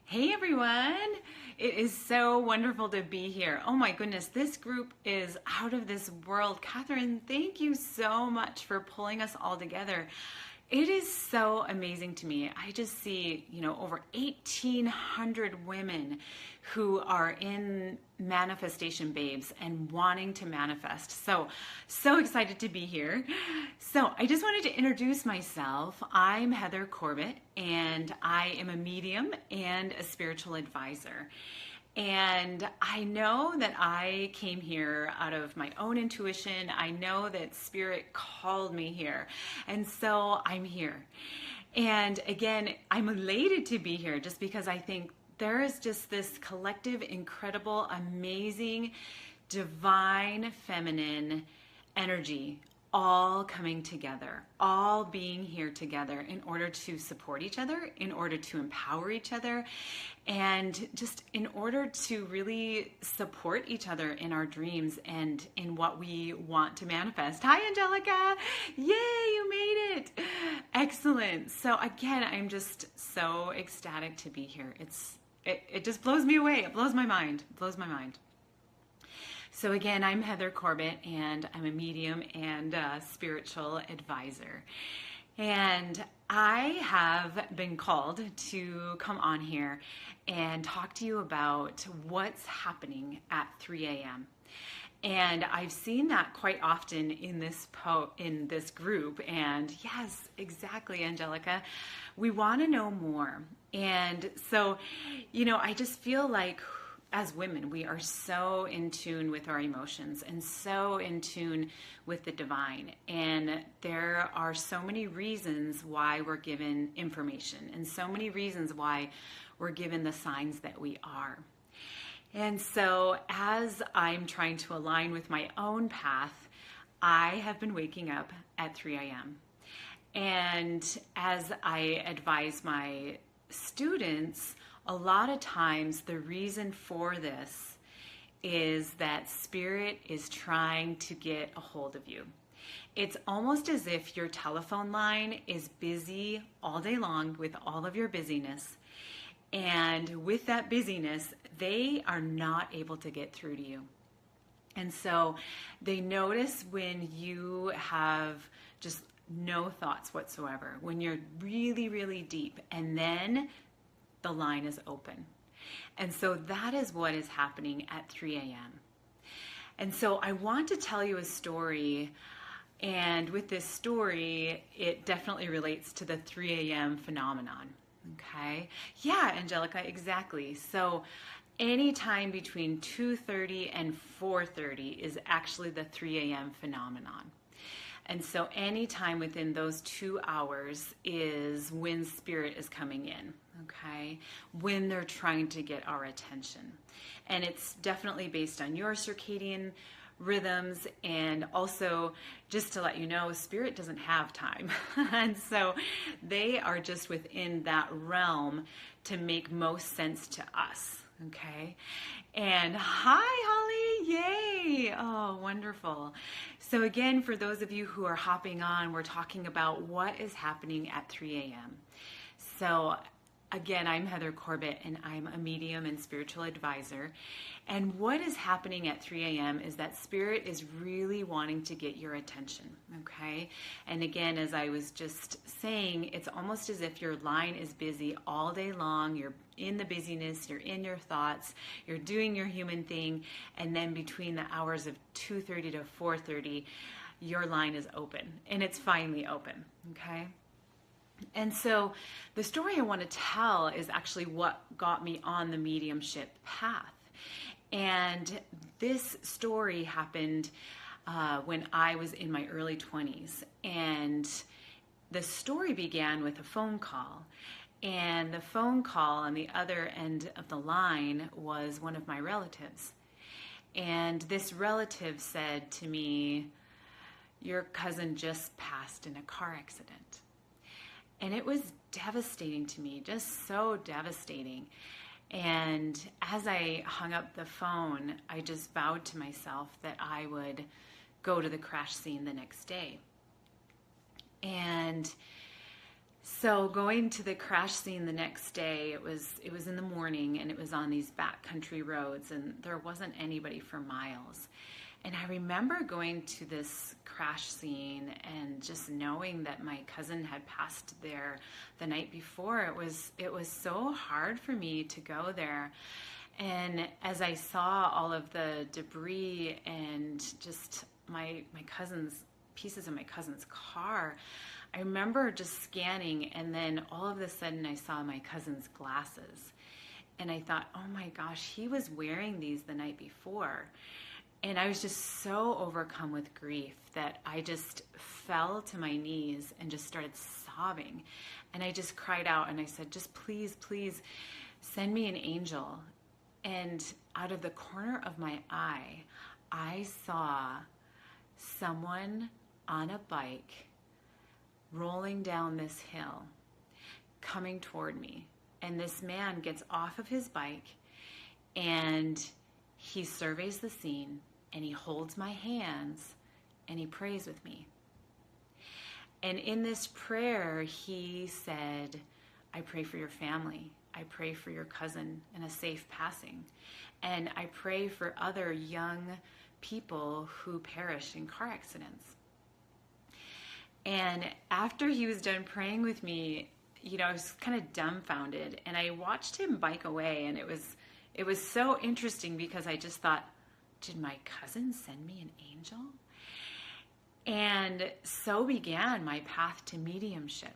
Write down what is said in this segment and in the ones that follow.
Hey everyone! It is so wonderful to be here. Oh my goodness, this group is out of this world. Catherine, thank you so much for pulling us all together. It is so amazing to me. I just see, over 1,800 women who are in manifestation babes and wanting to manifest. So excited to be here. So I just wanted to introduce myself. I'm Heather Corbet, and I am a medium and a spiritual advisor. And I know that I came here out of my own intuition. I know that Spirit called me here. And so I'm here. And again, I'm elated to be here just because I think there is just this collective, incredible, amazing, divine, feminine energy all coming together, all being here together in order to support each other, in order to empower each other, and just in order to really support each other in our dreams and in what we want to manifest. Hi, Angelica! Yay, you made it! Excellent. So again, I'm just so ecstatic to be here. It just blows me away. It blows my mind. It blows my mind. So again, I'm Heather Corbet, and I'm a medium and a spiritual advisor. And I have been called to come on here and talk to you about what's happening at 3 a.m. And I've seen that quite often in this group. And yes, exactly, Angelica. We want to know more. And so, I just feel like as women, we are so in tune with our emotions and so in tune with the divine. And there are so many reasons why we're given information and so many reasons why we're given the signs that we are. And so as I'm trying to align with my own path, I have been waking up at 3 a.m. And as I advise my students, a lot of times the reason for this is that Spirit is trying to get a hold of you. It's almost as if your telephone line is busy all day long with all of your busyness. And with that busyness, they are not able to get through to you. And so they notice when you have just no thoughts whatsoever, when you're really, really deep, and then the line is open. And so that is what is happening at 3 a.m. And so I want to tell you a story. And with this story, it definitely relates to the 3 a.m. phenomenon. Okay? Yeah, Angelica, exactly. So anytime between 2:30 and 4:30 is actually the 3 a.m. phenomenon. And so anytime within those 2 hours is when Spirit is coming in, okay? When they're trying to get our attention. And it's definitely based on your circadian rhythms, and also just to let you know, Spirit doesn't have time. And so they are just within that realm to make most sense to us. Okay. And hi, Holly. Yay. Oh, wonderful. So again, for those of you who are hopping on, we're talking about what is happening at 3 a.m. So again, I'm Heather Corbet, and I'm a medium and spiritual advisor. And what is happening at 3 a.m. is that Spirit is really wanting to get your attention, okay? And again, as I was just saying, it's almost as if your line is busy all day long. You're in the busyness, you're in your thoughts, you're doing your human thing, and then between the hours of 2:30 to 4:30, your line is open, and it's finally open, okay? And so the story I want to tell is actually what got me on the mediumship path. And this story happened when I was in my early 20s. And the story began with a phone call. And the phone call on the other end of the line was one of my relatives. And this relative said to me, "Your cousin just passed in a car accident." And it was devastating to me, just so devastating. And as I hung up the phone, I just vowed to myself that I would go to the crash scene the next day. And So going to the crash scene the next day, it was in the morning, and it was on these backcountry roads, and there wasn't anybody for miles. And I remember going to this crash scene and just knowing that my cousin had passed there the night before. It was so hard for me to go there. And as I saw all of the debris and just my cousin's pieces of my cousin's car, I remember just scanning, and then all of a sudden I saw my cousin's glasses. And I thought, oh my gosh, he was wearing these the night before. And I was just so overcome with grief that I just fell to my knees and just started sobbing. And I just cried out and I said, just please, please send me an angel. And out of the corner of my eye, I saw someone on a bike rolling down this hill, coming toward me. And this man gets off of his bike and he surveys the scene, and he holds my hands and he prays with me. And in this prayer, he said, I pray for your family. I pray for your cousin and a safe passing. And I pray for other young people who perish in car accidents. And after he was done praying with me, I was kind of dumbfounded, and I watched him bike away, and it was so interesting because I just thought, did my cousin send me an angel? And so began my path to mediumship.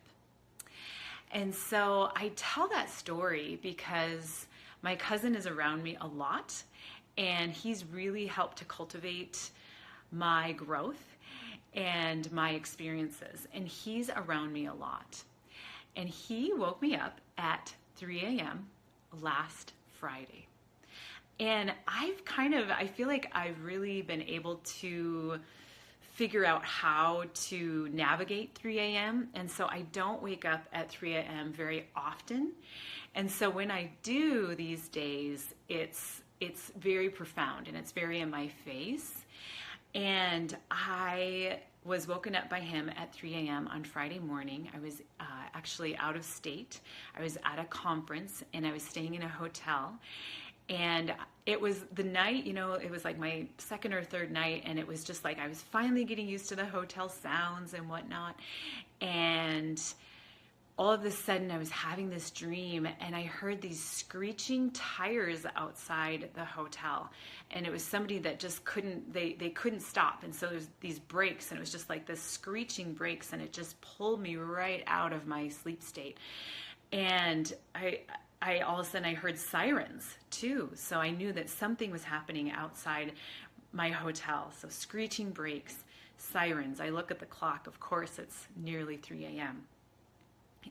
And so I tell that story because my cousin is around me a lot, and he's really helped to cultivate my growth and my experiences. And he's around me a lot. And he woke me up at 3 a.m. last Friday. And I feel like I've really been able to figure out how to navigate 3 a.m. And so I don't wake up at 3 a.m. very often. And so when I do these days, it's very profound and it's very in my face. And I was woken up by him at 3 a.m. on Friday morning. I was actually out of state. I was at a conference and I was staying in a hotel. And it was the night, it was like my second or third night, and it was just like I was finally getting used to the hotel sounds and whatnot. And all of a sudden I was having this dream, and I heard these screeching tires outside the hotel. And it was somebody that just they couldn't stop. And so there's these brakes, and it was just like this screeching brakes, and it just pulled me right out of my sleep state. And I all of a sudden I heard sirens too. So I knew that something was happening outside my hotel. So screeching brakes, sirens. I look at the clock. Of course, it's nearly 3 a.m.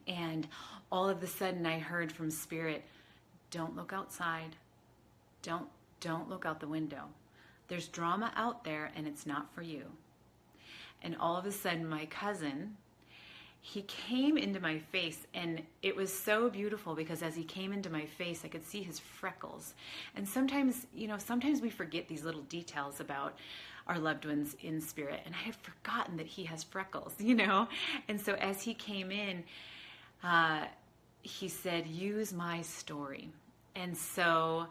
And all of a sudden I heard from Spirit, don't look outside. Don't look out the window. There's drama out there and it's not for you. And all of a sudden my cousin, he came into my face, and it was so beautiful because as he came into my face, I could see his freckles. And sometimes we forget these little details about our loved ones in spirit. And I had forgotten that he has freckles, And so as he came in, he said, use my story. And so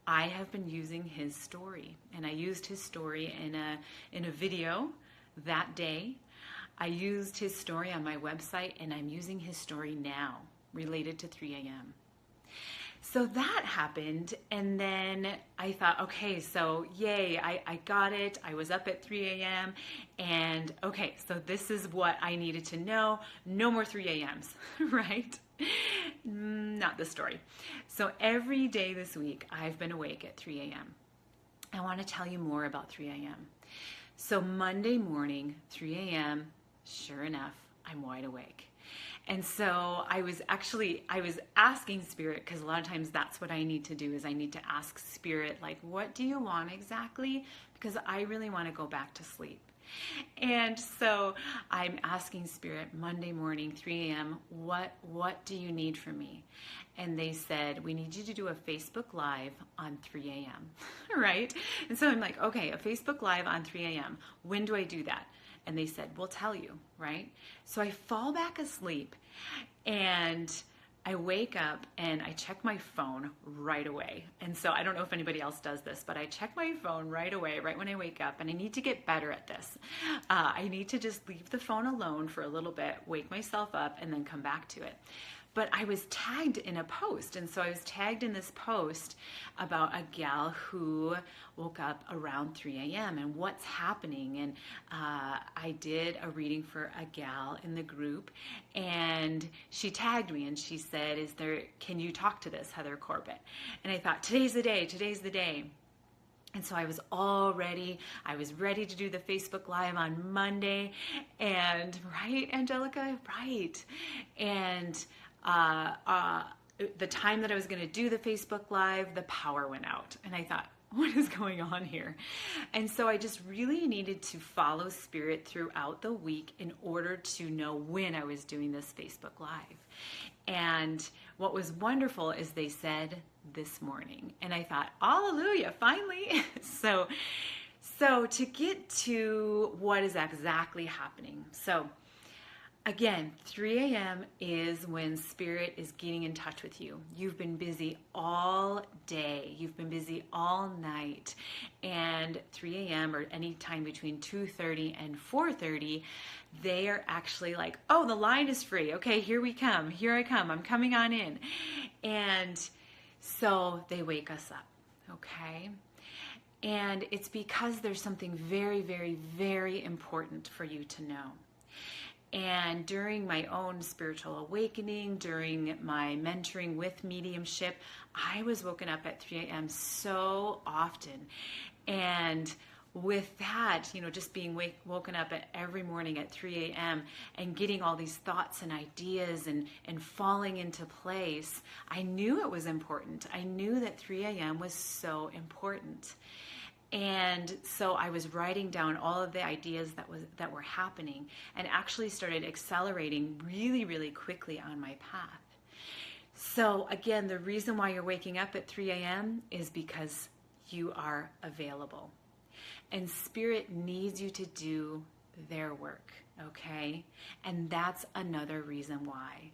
I have been using his story, and I used his story in a video that day. I used his story on my website, and I'm using his story now related to 3 a.m. So that happened, and then I thought, okay, so yay, I got it. I was up at 3 a.m., and okay, so this is what I needed to know. No more 3 a.m.s, right? Not the story. So every day this week, I've been awake at 3 a.m. I want to tell you more about 3 a.m. So Monday morning, 3 a.m., sure enough, I'm wide awake. And so I was asking Spirit, because a lot of times that's what I need to do, is I need to ask Spirit, like, what do you want exactly? Because I really want to go back to sleep. And so I'm asking Spirit Monday morning, 3 a.m., what do you need from me? And they said, we need you to do a Facebook Live on 3 a.m., right? And so I'm like, okay, a Facebook Live on 3 a.m. When do I do that? And they said, we'll tell you, right? So I fall back asleep, And I wake up and I check my phone right away. And so I don't know if anybody else does this, but I check my phone right away, right when I wake up. And I need to get better at this. I need to just leave the phone alone for a little bit, wake myself up, and then come back to it. But I was tagged in a post. And so I was tagged in this post about a gal who woke up around 3 a.m. and what's happening. And I did a reading for a gal in the group, and she tagged me and she said, can you talk to this, Heather Corbet? And I thought, today's the day. And so I was ready to do the Facebook Live on Monday. And right, Angelica? Right. And the time that I was going to do the Facebook Live, the power went out. And I thought, what is going on here? And so I just really needed to follow Spirit throughout the week in order to know when I was doing this Facebook Live. And what was wonderful is they said this morning. And I thought, hallelujah, finally. So to get to what is exactly happening. So again, 3 a.m. is when Spirit is getting in touch with you. You've been busy all day. You've been busy all night. And 3 a.m. or any time between 2:30 and 4:30, they are actually like, oh, the line is free. Okay, here we come. Here I come. I'm coming on in. And so they wake us up. Okay? And it's because there's something very, very, very important for you to know. And during my own spiritual awakening, during my mentoring with mediumship, I was woken up at 3 a.m. so often. And with that, just being woken up at every morning at 3 a.m. and getting all these thoughts and ideas and falling into place, I knew it was important. I knew that 3 a.m. was so important. And so I was writing down all of the ideas that were happening and actually started accelerating really, really quickly on my path. So again, the reason why you're waking up at 3 a.m. is because you are available. And Spirit needs you to do their work, okay? And that's another reason why.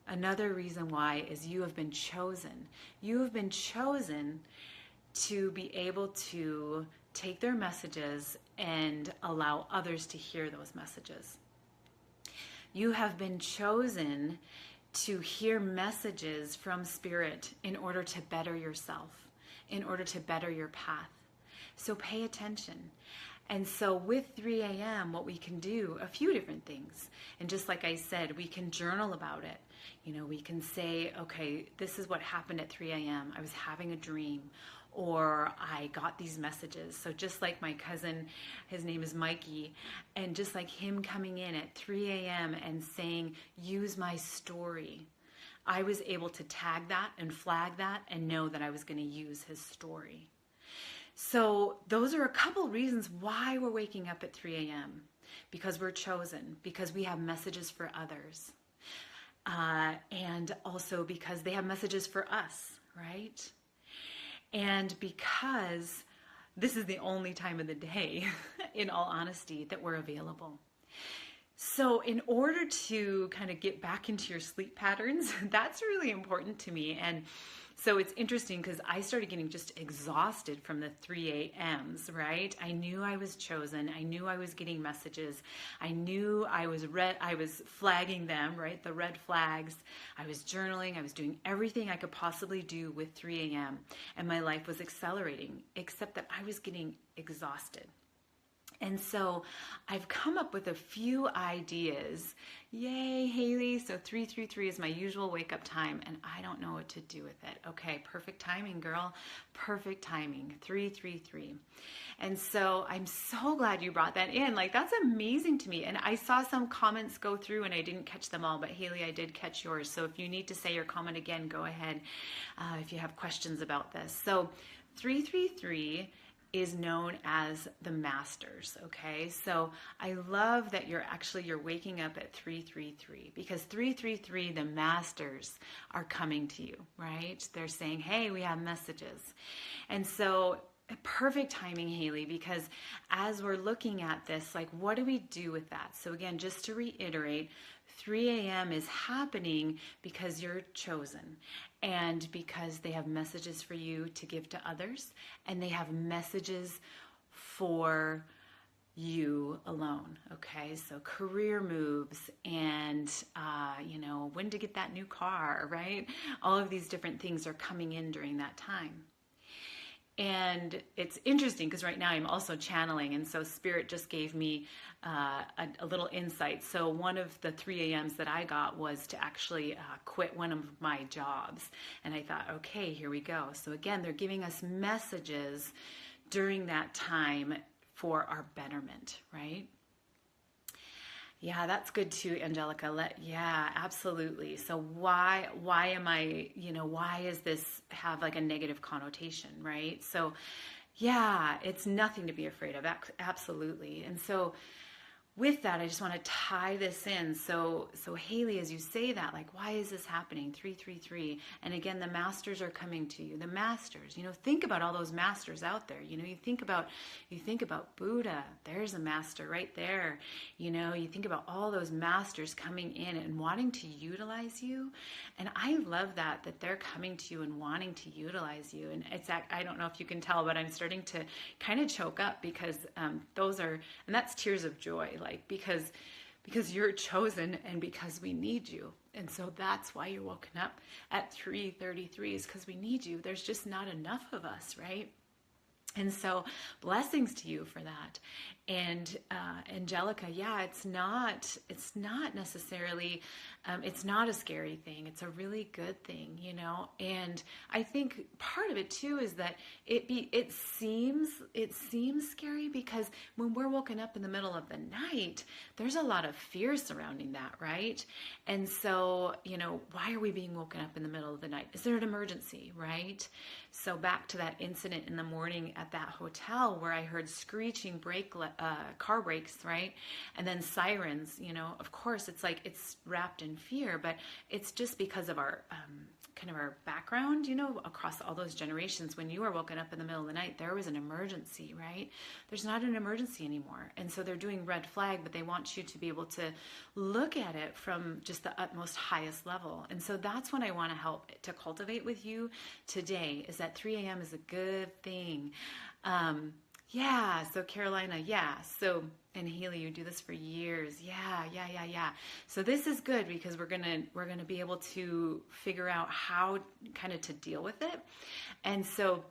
Another reason why is you have been chosen. You have been chosen to be able to take their messages and allow others to hear those messages. You have been chosen to hear messages from Spirit in order to better yourself, in order to better your path. So pay attention. And so with 3 a.m., what we can do, a few different things. And just like I said, we can journal about it. We can say, okay, this is what happened at 3 a.m. I was having a dream, or I got these messages. So just like my cousin, his name is Mikey, and just like him coming in at 3 a.m. and saying, use my story, I was able to tag that and flag that and know that I was going to use his story. So those are a couple reasons why we're waking up at 3 a.m. Because we're chosen, because we have messages for others. And also because they have messages for us, right? And because this is the only time of the day, in all honesty, that we're available. So in order to kind of get back into your sleep patterns, that's really important to me. And so it's interesting because I started getting just exhausted from the 3 a.m.s, right? I knew I was chosen. I knew I was getting messages. I knew I was flagging them, right? The red flags. I was journaling. I was doing everything I could possibly do with 3 a.m. And my life was accelerating, except that I was getting exhausted. And so I've come up with a few ideas. Yay, Haley. So 333 is my usual wake up time, and I don't know what to do with it. Okay, perfect timing, girl. Perfect timing. 333. And so I'm so glad you brought that in. Like, that's amazing to me. And I saw some comments go through and I didn't catch them all, but Haley, I did catch yours. So if you need to say your comment again, go ahead if you have questions about this. So 333 is known as the masters, okay? So I love that you're waking up at 333 because 333, the masters are coming to you, right? They're saying, hey, we have messages. And so perfect timing, Haley, because as we're looking at this, like, what do we do with that? So again, just to reiterate, 3 a.m. is happening because you're chosen, and because they have messages for you to give to others, and they have messages for you alone. Okay, so career moves, and when to get that new car, right? All of these different things are coming in during that time. And it's interesting because right now I'm also channeling, and so Spirit just gave me a little insight. So one of the 3 a.m.s that I got was to actually quit one of my jobs. And I thought, okay, here we go. So again, they're giving us messages during that time for our betterment, right? Yeah, that's good too, Angelica. Yeah, absolutely. So why am I, why is this have like a negative connotation, right? So yeah, it's nothing to be afraid of. Absolutely. And so with that, I just want to tie this in. So Haley, as you say that, like, why is this happening? 333. And again, the masters are coming to you. The masters, think about all those masters out there. You think about Buddha. There's a master right there. You think about all those masters coming in and wanting to utilize you. And I love that they're coming to you and wanting to utilize you. And I don't know if you can tell, but I'm starting to kind of choke up because and that's tears of joy. Like, because you're chosen and because we need you. And so that's why you're woken up at 3:33 is because we need you. There's just not enough of us, right? And so blessings to you for that. And Angelica, yeah, it's not necessarily, it's not a scary thing. It's a really good thing, And I think part of it too is that it seems scary because when we're woken up in the middle of the night, there's a lot of fear surrounding that, right? And so, why are we being woken up in the middle of the night? Is there an emergency, right? So back to that incident in the morning at that hotel where I heard screeching car brakes, right? And then sirens, of course it's wrapped in fear, but it's just because of our kind of our background, across all those generations. When you were woken up in the middle of the night, there was an emergency, right? There's not an emergency anymore. And so they're doing red flag, but they want you to be able to look at it from just the utmost highest level. And so that's what I want to help to cultivate with you today, is that 3 a.m. is a good thing. Yeah, so Carolina, yeah. So, and Haley, you do this for years. Yeah. So this is good because we're gonna be able to figure out how kind of to deal with it. And so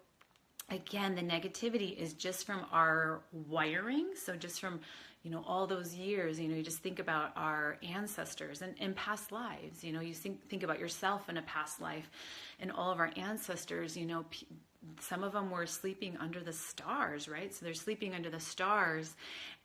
again, the negativity is just from our wiring. So just from, all those years, you just think about our ancestors and past lives, you think about yourself in a past life and all of our ancestors, some of them were sleeping under the stars, right? So they're sleeping under the stars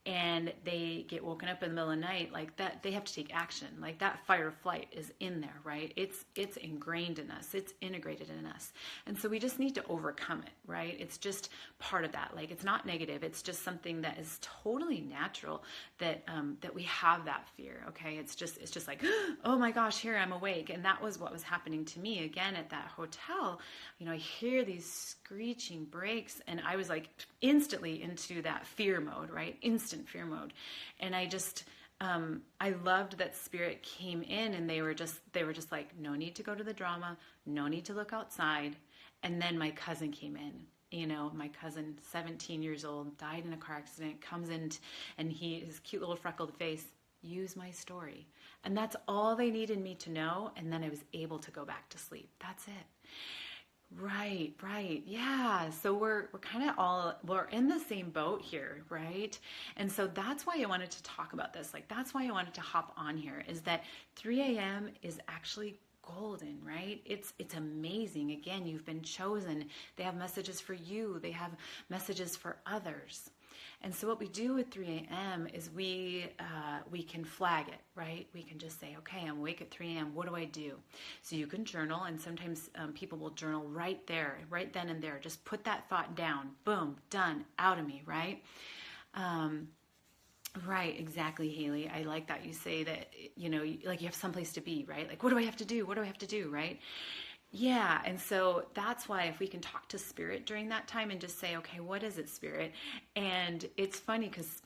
and they get woken up in the middle of the night like that. They have to take action. Like that fight or flight is in there, right? It's ingrained in us. It's integrated in us. And so we just need to overcome it, right? It's just part of that. Like it's not negative. It's just something that is totally natural that we have that fear. Okay. It's just like, oh my gosh, here I'm awake. And that was what was happening to me again at that hotel. I hear these screeching brakes and I was like instantly into that fear mode, right? Instant fear mode. And I just, I loved that Spirit came in and they were just like, no need to go to the drama, no need to look outside. And then my cousin came in, my cousin, 17 years old, died in a car accident, comes in and his cute little freckled face, use my story. And that's all they needed me to know. And then I was able to go back to sleep. That's it. Right. Yeah. So we're kind of we're in the same boat here, right? And so that's why I wanted to talk about this. Like, that's why I wanted to hop on here, is that 3 a.m. is actually golden, right? It's amazing. Again, you've been chosen. They have messages for you. They have messages for others. And so what we do with 3 a.m. is we can flag it, right? We can just say, okay, I'm awake at 3 a.m. What do I do? So you can journal, and sometimes people will journal right there, right then and there. Just put that thought down. Boom, done, out of me, right? Right, exactly, Haley. I like that you say that, like you have someplace to be, right? Like, what do I have to do? What do I have to do, right? Yeah, and so that's why if we can talk to Spirit during that time and just say, okay, what is it, Spirit? And it's funny because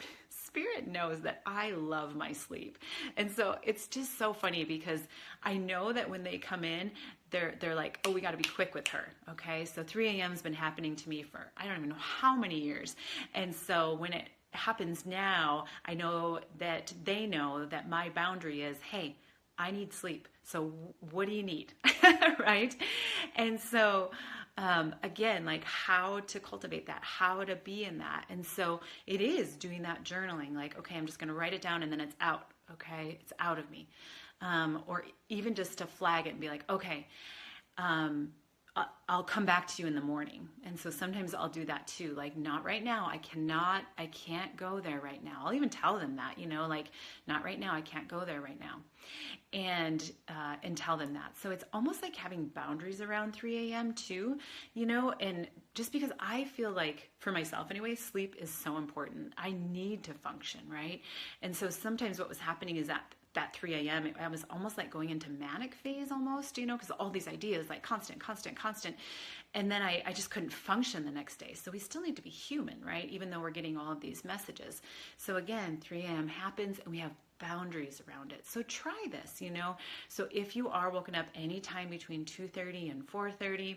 Spirit knows that I love my sleep. And so it's just so funny because I know that when they come in, they're like, oh, we got to be quick with her. Okay. So 3 a.m. has been happening to me for, I don't even know how many years. And so when it happens now, I know that they know that my boundary is, hey, I need sleep. So what do you need? Right? And so, again, like how to cultivate that, how to be in that. And so it is doing that journaling, like, okay, I'm just going to write it down and then it's out. Okay. It's out of me. Or even just to flag it and be like, okay, I'll come back to you in the morning. And so sometimes I'll do that too. Like, not right now. I can't go there right now. I'll even tell them that, like, not right now. I can't go there right now. And tell them that. So it's almost like having boundaries around 3 a.m. too, and just because I feel like, for myself anyway, sleep is so important. I need to function, right? And so sometimes what was happening is that 3 a.m., I was almost like going into manic phase almost, because all these ideas, like constant. And then I just couldn't function the next day. So we still need to be human, right? Even though we're getting all of these messages. So again, 3 a.m. happens and we have boundaries around it. So try this, So if you are woken up anytime between 2:30 and 4:30,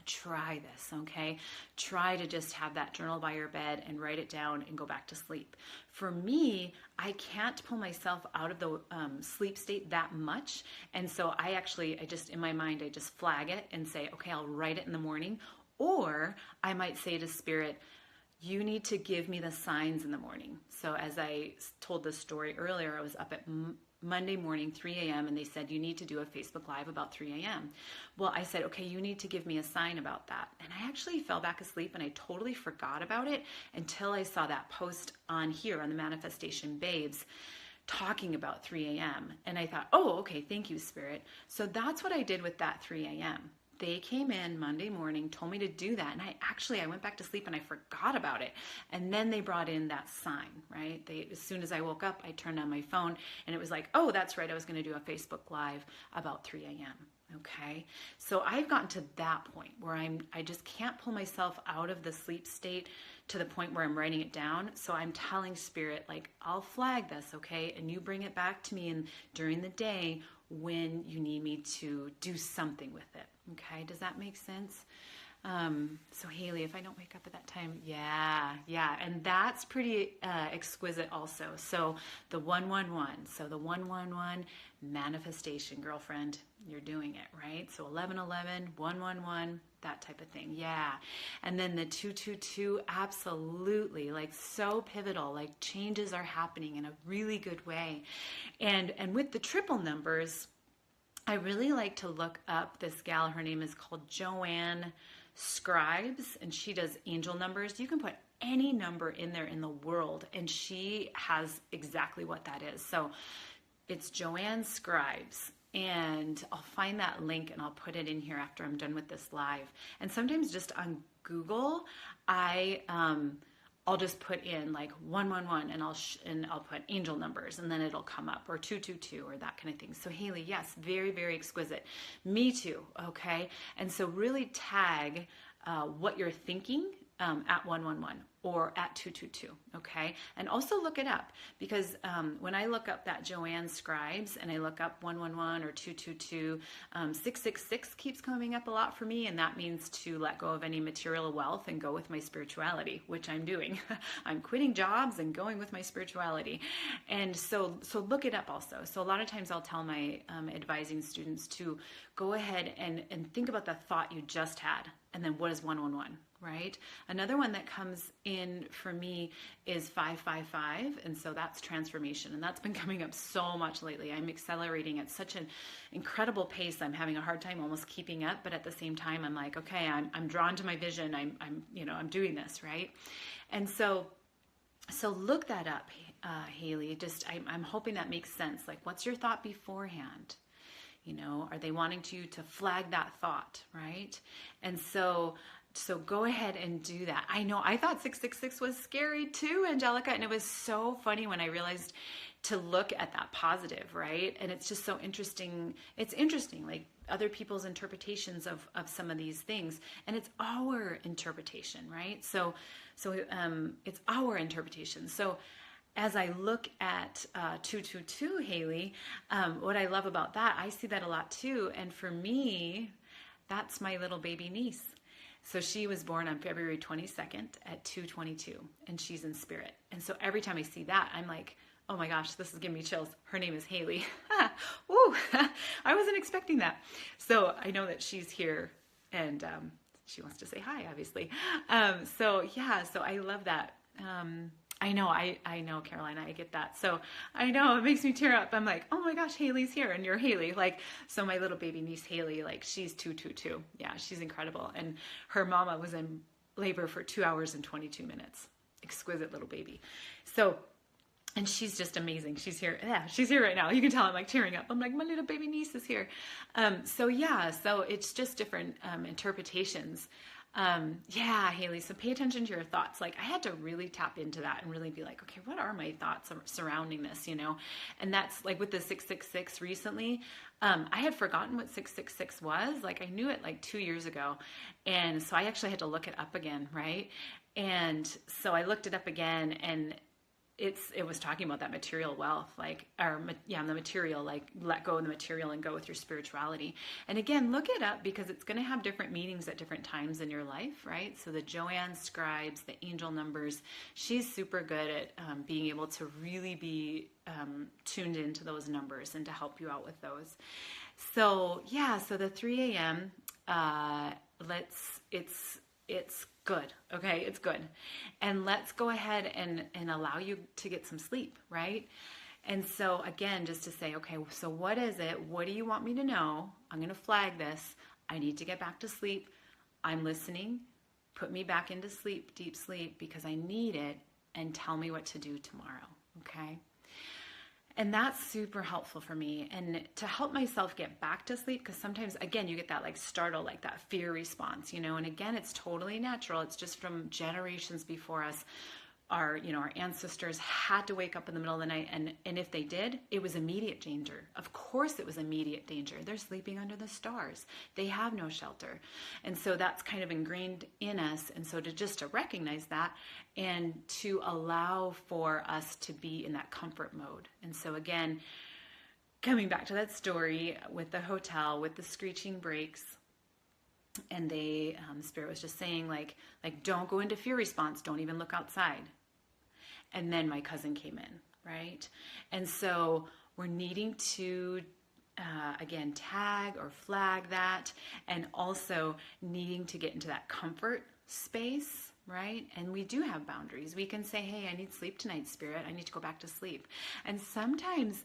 try this, okay? Try to just have that journal by your bed and write it down and go back to sleep. For me, I can't pull myself out of the sleep state that much. And so I just, in my mind, I just flag it and say, okay, I'll write it in the morning. Or I might say to Spirit, you need to give me the signs in the morning. So as I told this story earlier, I was up at Monday morning, 3 a.m., and they said, you need to do a Facebook Live about 3 a.m. Well, I said, okay, you need to give me a sign about that. And I actually fell back asleep and I totally forgot about it until I saw that post on here on the Manifestation Babes talking about 3 a.m. And I thought, oh, okay, thank you, Spirit. So that's what I did with that 3 a.m. They came in Monday morning, told me to do that. And I went back to sleep and I forgot about it. And then they brought in that sign, right? As soon as I woke up, I turned on my phone and it was like, oh, that's right. I was going to do a Facebook Live about 3 a.m. Okay. So I've gotten to that point where I just can't pull myself out of the sleep state to the point where I'm writing it down. So I'm telling Spirit, like, I'll flag this. Okay. And you bring it back to me during the day when you need me to do something with it. Okay, does that make sense? So Haley, if I don't wake up at that time, yeah, and that's pretty exquisite also. So the 111, so the 111 manifestation, girlfriend, you're doing it, right? So 1111, 111, that type of thing, yeah. And then the 222, absolutely, like so pivotal, like changes are happening in a really good way. And with the triple numbers, I really like to look up this gal. Her name is called Joanne Scribes, and she does angel numbers. You can put any number in there in the world, and she has exactly what that is. So it's Joanne Scribes, and I'll find that link and I'll put it in here after I'm done with this live. And sometimes just on Google, I'll just put in like 111 and I'll put angel numbers and then it'll come up, or 222 or that kind of thing. So Haley, yes, very, very exquisite. Me too. Okay. And so really tag what you're thinking at 111 or at 222. Okay. And also look it up, because when I look up that Joanne Scribes and I look up 111 or 222, 666 keeps coming up a lot for me. And that means to let go of any material wealth and go with my spirituality, which I'm doing. I'm quitting jobs and going with my spirituality. And so look it up also. So a lot of times I'll tell my advising students to go ahead and think about the thought you just had. And then what is 111, right? Another one that comes in for me is 555. And so that's transformation. And that's been coming up so much lately. I'm accelerating at such an incredible pace. I'm having a hard time almost keeping up. But at the same time, I'm like, okay, I'm drawn to my vision. I'm doing this, right? And so look that up, Haley. I'm hoping that makes sense. Like, what's your thought beforehand? Are they wanting to flag that thought, right? And so go ahead and do that. I know I thought 666 was scary too, Angelica, and it was so funny when I realized to look at that positive, right? And it's just so interesting. It's interesting, like other people's interpretations of some of these things, and it's our interpretation, right? So it's our interpretation. So as I look at 222 Haley, what I love about that, I see that a lot too. And for me, that's my little baby niece. So she was born on February 22nd at 2:22, and she's in spirit. And so every time I see that, I'm like, oh my gosh, this is giving me chills. Her name is Haley. Woo! I wasn't expecting that. So I know that she's here, and she wants to say hi, obviously. So I love that. I know, Carolina, I get that. So I know it makes me tear up. I'm like, oh my gosh, Haley's here, and you're Haley. Like, so my little baby niece, Haley, like, she's 222. Yeah, she's incredible. And her mama was in labor for 2 hours and 22 minutes. Exquisite little baby. So, and she's just amazing. She's here. Yeah, she's here right now. You can tell I'm like tearing up. I'm like, my little baby niece is here. So it's just different interpretations. Haley, so pay attention to your thoughts. Like, I had to really tap into that and really be like, okay, what are my thoughts surrounding this, And that's like with the 666 recently. I had forgotten what 666 was. Like, I knew it like 2 years ago. And so I actually had to look it up again. Right. And so I looked it up again, and it was talking about that material wealth, the material, like, let go of the material and go with your spirituality. And again, look it up, because it's going to have different meanings at different times in your life, right? So the Joanne scribes, the angel numbers, she's super good at being able to really be tuned into those numbers and to help you out with those. So the 3 a.m. It's good. Okay. It's good. And let's go ahead and allow you to get some sleep. Right. And so again, just to say, okay, so what is it? What do you want me to know? I'm going to flag this. I need to get back to sleep. I'm listening. Put me back into sleep, deep sleep, because I need it, and tell me what to do tomorrow. Okay. And that's super helpful for me, and to help myself get back to sleep, because sometimes, again, you get that like startle, like that fear response, and again, it's totally natural. It's just from generations before us. Our ancestors had to wake up in the middle of the night, and if they did, it was immediate danger. Of course it was immediate danger. They're sleeping under the stars. They have no shelter. And so that's kind of ingrained in us. And so to recognize that, and to allow for us to be in that comfort mode. And so again, coming back to that story with the hotel, with the screeching brakes, and Spirit was just saying, like, don't go into fear response. Don't even look outside. And then my cousin came in, right? And so we're needing to, again, tag or flag that, and also needing to get into that comfort space, right? And we do have boundaries. We can say, hey, I need sleep tonight, Spirit. I need to go back to sleep. And sometimes,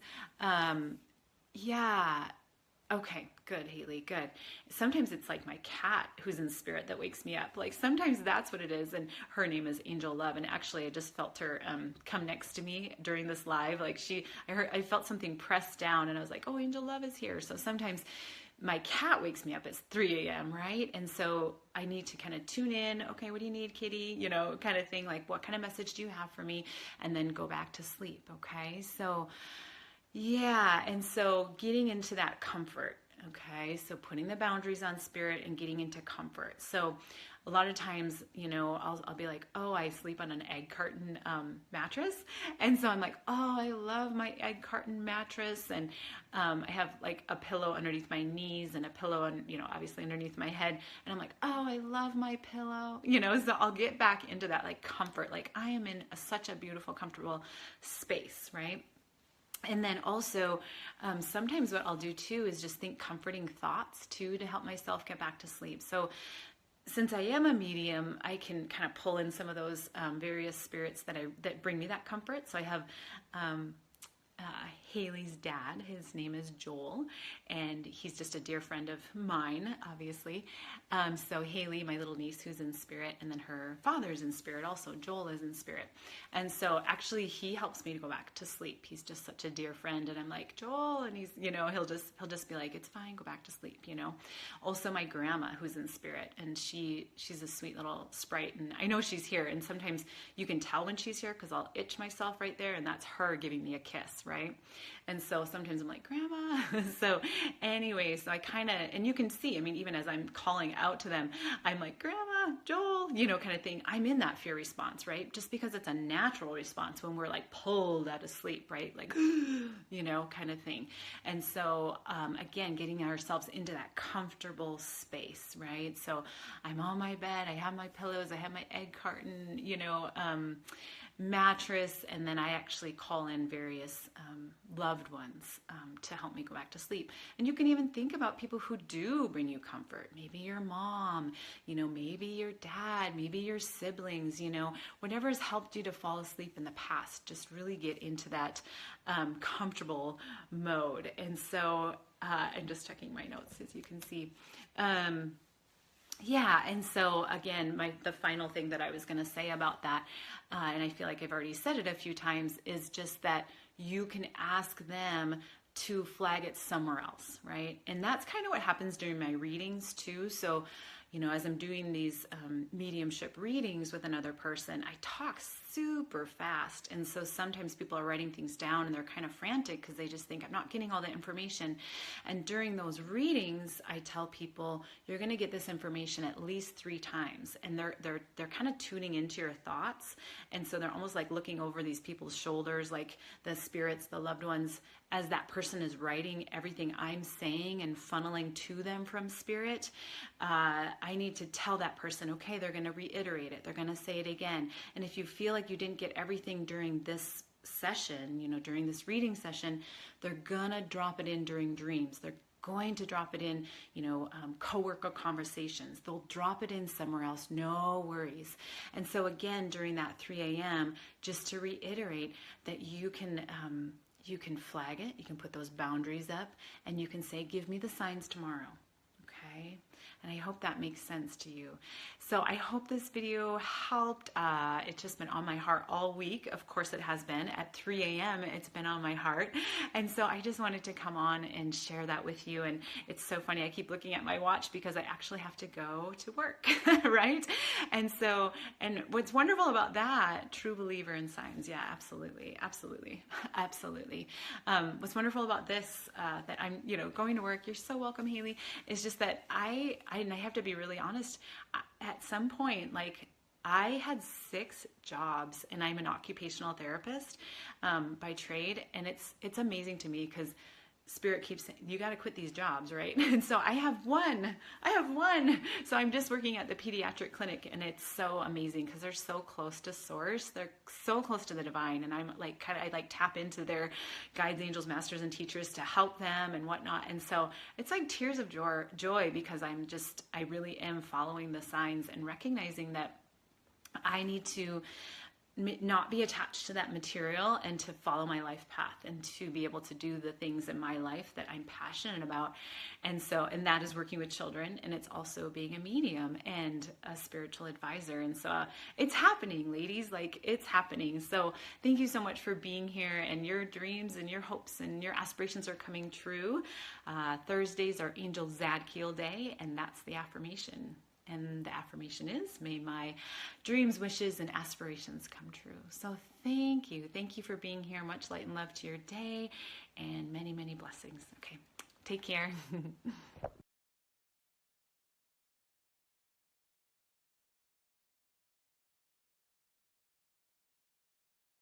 okay, good, Haley, good. Sometimes it's like my cat who's in spirit that wakes me up. Like, sometimes that's what it is. And her name is Angel Love. And actually, I just felt her come next to me during this live. Like, I felt something pressed down, and I was like, oh, Angel Love is here. So sometimes my cat wakes me up at 3 a.m., right? And so I need to kind of tune in. Okay, what do you need, kitty? Kind of thing. Like, what kind of message do you have for me? And then go back to sleep, okay? So and so getting into that comfort, okay? So putting the boundaries on Spirit and getting into comfort. So a lot of times, I'll be like, oh, I sleep on an egg carton mattress. And so I'm like, oh, I love my egg carton mattress. And I have like a pillow underneath my knees and a pillow, and obviously underneath my head. And I'm like, oh, I love my pillow. So I'll get back into that like comfort. Like, I am in such a beautiful, comfortable space, right? And then also, sometimes what I'll do too is just think comforting thoughts too, to help myself get back to sleep. So since I am a medium, I can kind of pull in some of those various spirits that bring me that comfort. So I have Haley's dad. His name is Joel, and he's just a dear friend of mine, obviously. So Haley, my little niece, who's in spirit, and then her father's in spirit also. Joel is in spirit. And so actually he helps me to go back to sleep. He's just such a dear friend, and I'm like, Joel, and he's, he'll just be like, it's fine, go back to sleep, Also my grandma, who's in spirit, and she's a sweet little sprite, and I know she's here, and sometimes you can tell when she's here because I'll itch myself right there, and that's her giving me a kiss, right? And so sometimes I'm like, Grandma. So anyway, so I kind of, and you can see, I mean, even as I'm calling out to them, I'm like, Grandma, Joel, kind of thing. I'm in that fear response, right? Just because it's a natural response when we're like pulled out of sleep, right? Like, kind of thing. And so, again, getting ourselves into that comfortable space, right? So I'm on my bed, I have my pillows, I have my egg carton, mattress, and then I actually call in various loved ones to help me go back to sleep. And you can even think about people who do bring you comfort. Maybe your mom, maybe your dad, maybe your siblings, whatever has helped you to fall asleep in the past. Just really get into that comfortable mode. And so I'm just checking my notes, as you can see. Yeah, and so again, the final thing that I was going to say about that, and I feel like I've already said it a few times, is just that you can ask them to flag it somewhere else, right? And that's kind of what happens during my readings too. So, as I'm doing these mediumship readings with another person, I talk super fast. And so sometimes people are writing things down and they're kind of frantic because they just think I'm not getting all the information. And during those readings, I tell people, you're going to get this information at least 3 times. And they're kind of tuning into your thoughts. And so they're almost like looking over these people's shoulders, like the spirits, the loved ones, as that person is writing everything I'm saying and funneling to them from spirit. I need to tell that person, okay, they're going to reiterate it. They're going to say it again. And if you feel like you didn't get everything during this session, during this reading session, they're going to drop it in during dreams. They're going to drop it in, coworker conversations. They'll drop it in somewhere else. No worries. And so again, during that 3 a.m., just to reiterate that you can flag it. You can put those boundaries up and you can say, give me the signs tomorrow. Okay. And I hope that makes sense to you. So I hope this video helped. It's just been on my heart all week. Of course it has been. At 3 a.m. it's been on my heart. And so I just wanted to come on and share that with you. And it's so funny. I keep looking at my watch because I actually have to go to work, right? And so, and what's wonderful about that, true believer in signs. Yeah, absolutely. Absolutely. Absolutely. What's wonderful about this, that I'm, going to work, you're so welcome, Haley, is just that I have to be really honest, at some point, like I had 6 jobs and I'm an occupational therapist by trade. And it's amazing to me because Spirit keeps saying, you got to quit these jobs, right? And so I have one. So I'm just working at the pediatric clinic and it's so amazing because they're so close to source. They're so close to the divine. And I'm like, I tap into their guides, angels, masters, and teachers to help them and whatnot. And so it's like tears of joy because I really am following the signs and recognizing that I need to not be attached to that material and to follow my life path and to be able to do the things in my life that I'm passionate about. And that is working with children, and it's also being a medium and a spiritual advisor. And so it's happening, ladies, like it's happening. So thank you so much for being here, and your dreams and your hopes and your aspirations are coming true. Thursdays are Angel Zadkiel Day, and that's the affirmation. And the affirmation is, may my dreams, wishes, and aspirations come true. So thank you. Thank you for being here. Much light and love to your day and many, many blessings. Okay, take care.